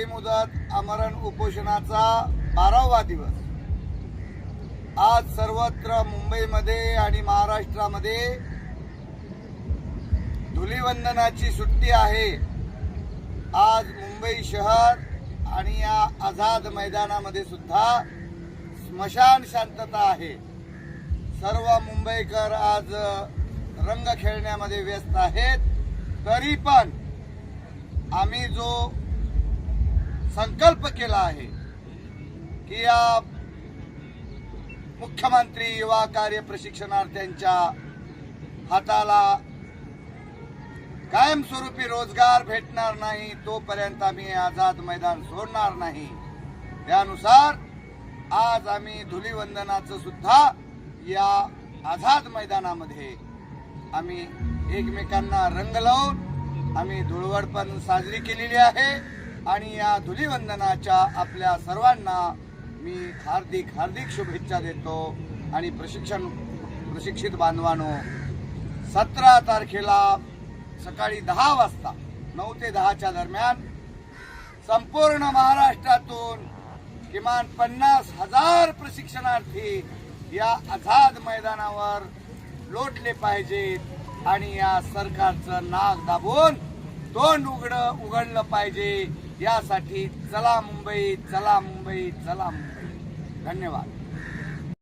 बेमुदत आमरण उपोषणाचा 12वा दिवस आज सर्वत्र मुंबईमध्ये आणि महाराष्ट्रामध्ये धुलीवंदनाची सुट्टी आहे। आज मुंबई शहर आणि या आझाद मैदानामध्ये सुद्धा स्मशान शांतता आहे। सर्व मुंबईकर आज रंग खेळण्यामध्ये व्यस्त आहेत। तरी पण आम्ही जो संकल्प केला आहे की या मुख्यमंत्री युवा कार्य प्रशिक्षणार्थ्यांच्या हाताला कायमस्वरूपी रोजगार भेटणार नाही तोपर्यंत आम्ही आझाद मैदान सोडणार नाही। त्यानुसार आज आम्ही धुलीवंदनाचं सुद्धा या आझाद मैदानामध्ये आम्ही एकमेकांना रंग लावून आम्ही धुळवड पण साजरी केलेली आहे आणि या धुलीवंदनाच्या आपल्या सर्वांना मी हार्दिक शुभेच्छा देतो। आणि प्रशिक्षित बांधवांनो, 17 तारखेला सकाळी 10 वाजता 9 ते 10च्या दरम्यान संपूर्ण महाराष्ट्रातून किमान 50,000 प्रशिक्षणार्थी या आझाद मैदानावर लोटले पाहिजेत आणि या सरकारचं नाक दाबून तोंड उघडलं पाहिजे। यासाठी चला मुंबई, चला मुंबई, चला मुंबई। धन्यवाद।